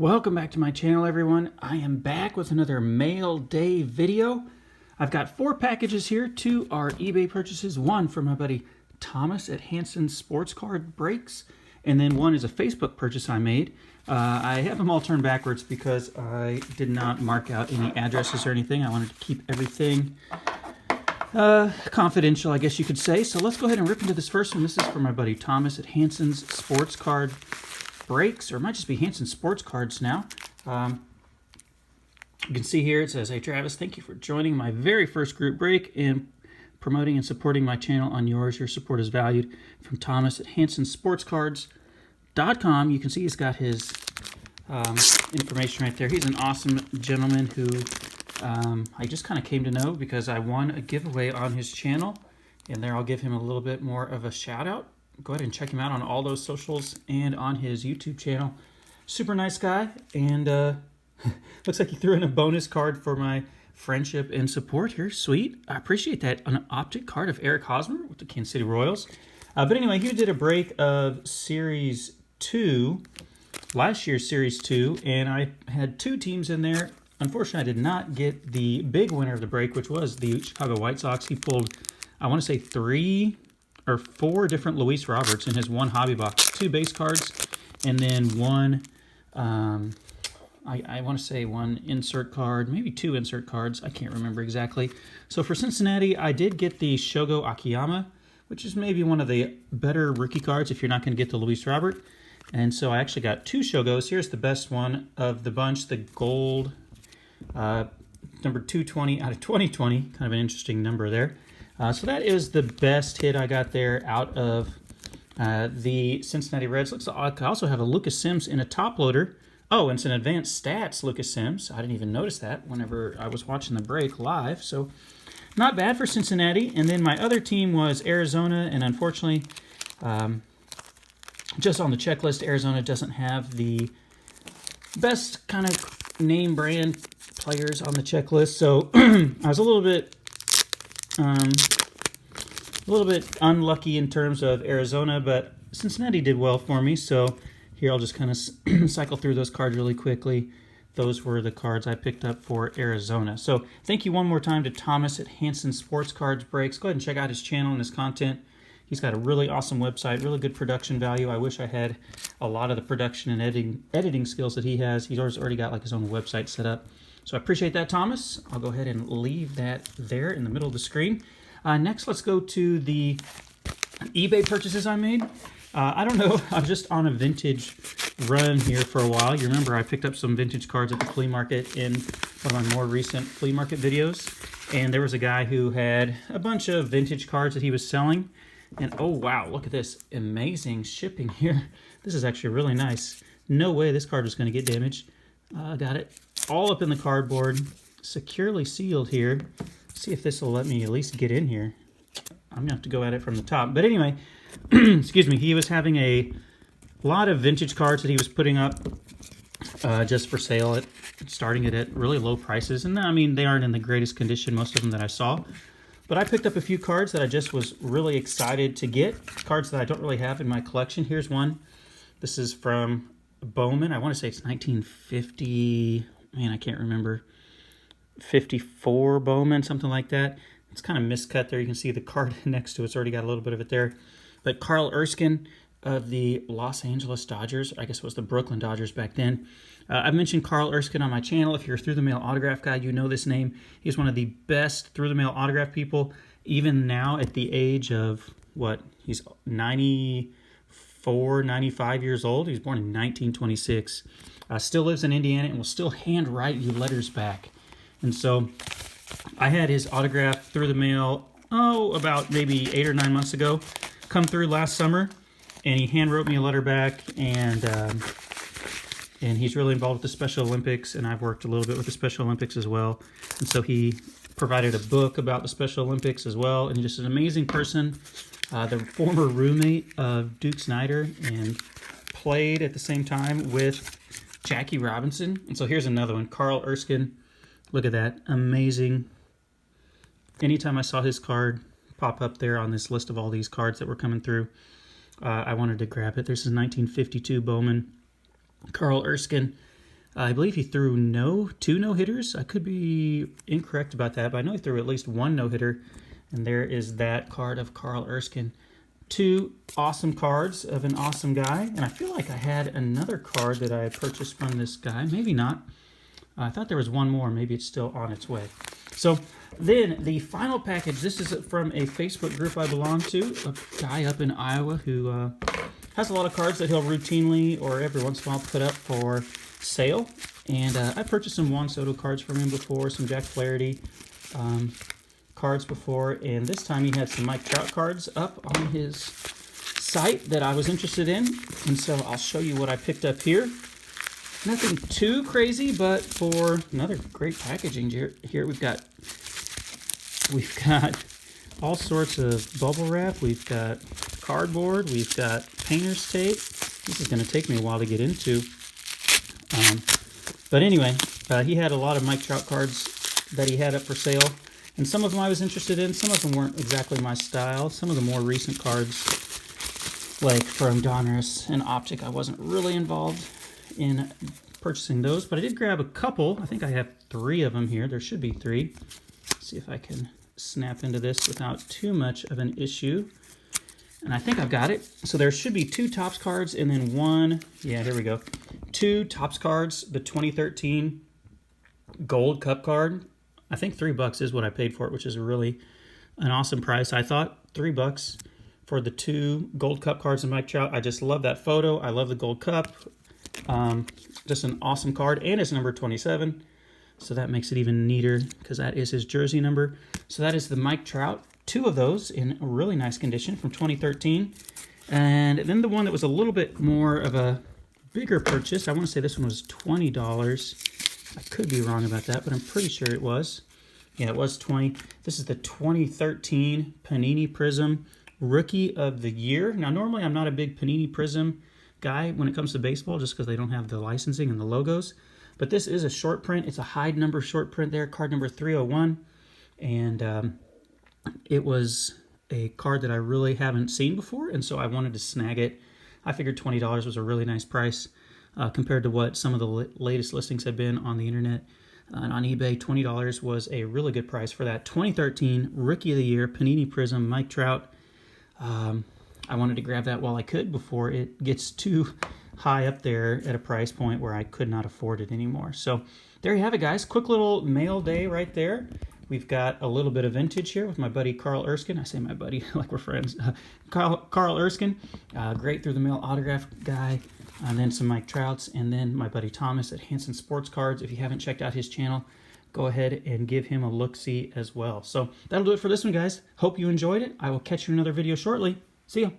Welcome back to my channel, everyone. I am back with another mail day video. I've got 4 packages here. 2 are eBay purchases. 1 from my buddy Thomas at Hanson Sports Card Breaks, and then 1 is a Facebook purchase I made. I have them all turned backwards because I did not mark out any addresses or anything. I wanted to keep everything confidential, I guess you could say. So let's go ahead and rip into this first one. This is from my buddy Thomas at Hanson's Sports Card Breaks, or it might just be Hanson Sports Cards now. You can see here it says, "Hey Travis, thank you for joining my very first group break and promoting and supporting my channel on yours. Your support is valued." From Thomas at HansonSportsCards.com. You can see he's got his information right there. He's an awesome gentleman who I just kind of came to know because I won a giveaway on his channel, and there I'll give him a little bit more of a shout out. Go ahead and check him out on all those socials and on his YouTube channel. Super nice guy, and looks like he threw in a bonus card for my friendship and support here. Sweet. I appreciate that. An optic card of Eric Hosmer with the Kansas City Royals. But anyway, he did a break of Series 2, last year's Series 2, and I had 2 teams in there. Unfortunately, I did not get the big winner of the break, which was the Chicago White Sox. He pulled, I want to say, 3 or 4 different Luis Roberts in his one hobby box. 2 base cards, and then 1, I want to say 1 insert card, maybe 2 insert cards. I can't remember exactly. So for Cincinnati, I did get the Shogo Akiyama, which is maybe one of the better rookie cards if you're not going to get the Luis Robert. And so I actually got 2 Shogos. Here's the best one of the bunch, the gold, number 220 out of 2020. Kind of an interesting number there. So that is the best hit I got there out of the Cincinnati Reds. Looks like I also have a Lucas Sims in a top loader. Oh, and it's an advanced stats Lucas Sims. I didn't even notice that whenever I was watching the break live. So not bad for Cincinnati. And then my other team was Arizona, and unfortunately, just on the checklist, Arizona doesn't have the best kind of name brand players on the checklist. So I was a little bit unlucky in terms of Arizona, but Cincinnati did well for me. So here I'll just kind of cycle through those cards really quickly. Those were the cards I picked up for Arizona. So thank you one more time to Thomas at Hanson Sports Cards Breaks. Go ahead and check out his channel and his content. He's got a really awesome website, really good production value. I wish I had a lot of the production and editing skills that he has. He's already got like his own website set up. So I appreciate that, Thomas. I'll go ahead and leave that there in the middle of the screen. Next, let's go to the eBay purchases I made. I don't know, I'm just on a vintage run here for a while. You remember I picked up some vintage cards at the flea market in one of my more recent flea market videos. And there was a guy who had a bunch of vintage cards that he was selling. And oh wow, look at this amazing shipping here. This is actually really nice. No way this card was going to get damaged. Got it all up in the cardboard, securely sealed here. See if this will let me at least get in here. I'm going to have to go at it from the top. But anyway, excuse me, he was having a lot of vintage cards that he was putting up just for sale, starting it at really low prices. And I mean, they aren't in the greatest condition, most of them that I saw. But I picked up a few cards that I just was really excited to get. Cards that I don't really have in my collection. Here's one. This is from Bowman. I want to say it's 1950. Man, I can't remember. 54 Bowman, something like that. It's kind of miscut there. You can see the card next to it. It's already got a little bit of it there. But Carl Erskine of the Los Angeles Dodgers. I guess it was the Brooklyn Dodgers back then. I've mentioned Carl Erskine on my channel. If you're a Through the Mail autograph guy, you know this name. He's one of the best Through the Mail autograph people. Even now at the age of, what, he's 94, 95 years old. He was born in 1926. Still lives in Indiana and will still handwrite you letters back. And so I had his autograph through the mail, about maybe 8 or 9 months ago, come through last summer, and he hand wrote me a letter back, and he's really involved with the Special Olympics, and I've worked a little bit with the Special Olympics as well. And so he provided a book about the Special Olympics as well, and just an amazing person. The former roommate of Duke Snider, and played at the same time with Jackie Robinson. And so here's another one, Carl Erskine. Look at that, amazing. Anytime I saw his card pop up there on this list of all these cards that were coming through, I wanted to grab it. This is 1952 Bowman, Carl Erskine. I believe he threw two no-hitters. I could be incorrect about that, but I know he threw at least one no-hitter. And there is that card of Carl Erskine. Two awesome cards of an awesome guy. And I feel like I had another card that I had purchased from this guy. Maybe not. I thought there was one more. Maybe it's still on its way. So then the final package, this is from a Facebook group I belong to, a guy up in Iowa who has a lot of cards that he'll routinely or every once in a while put up for sale. And I purchased some Juan Soto cards from him before, some Jack Flaherty cards before, and this time he had some Mike Trout cards up on his site that I was interested in. And so I'll show you what I picked up here. Nothing too crazy, but for another great packaging here, we've got all sorts of bubble wrap. We've got cardboard. We've got painter's tape. This is going to take me a while to get into. But anyway, he had a lot of Mike Trout cards that he had up for sale. And some of them I was interested in. Some of them weren't exactly my style. Some of the more recent cards, like from Donruss and Optic, I wasn't really involved in purchasing those, but I did grab a couple. I think I have 3 of them here. There should be 3. Let's see if I can snap into this without too much of an issue. And I think I've got it. So there should be 2 Topps cards and then 1, yeah, here we go. 2 Topps cards, the 2013 Gold Cup card. I think $3 is what I paid for it, which is really an awesome price. I thought $3 for the 2 Gold Cup cards and Mike Trout. I just love that photo. I love the Gold Cup. Just an awesome card, and it's number 27, so that makes it even neater because that is his jersey number. So that is the Mike Trout, 2 of those in really nice condition from 2013. And then the one that was a little bit more of a bigger purchase, I want to say this one was $20. I could be wrong about that, but I'm pretty sure it was. Yeah, it was 20. This is the 2013 Panini Prism Rookie of the Year. Now, normally I'm not a big Panini Prism guy when it comes to baseball, just because they don't have the licensing and the logos. But this is a short print. It's a hide number short print there, card number 301. And it was a card that I really haven't seen before, and so I wanted to snag it. I figured $20 was a really nice price compared to what some of the latest listings had been on the internet. And on eBay, $20 was a really good price for that 2013 Rookie of the Year Panini Prism Mike Trout. I wanted to grab that while I could before it gets too high up there at a price point where I could not afford it anymore. So there you have it, guys. Quick little mail day right there. We've got a little bit of vintage here with my buddy Carl Erskine. I say my buddy like we're friends. Carl Erskine, great through the mail autograph guy. And then some Mike Trouts, and then my buddy Thomas at Hanson Sports Cards. If you haven't checked out his channel, go ahead and give him a look-see as well. So that'll do it for this one, guys. Hope you enjoyed it. I will catch you in another video shortly. See ya.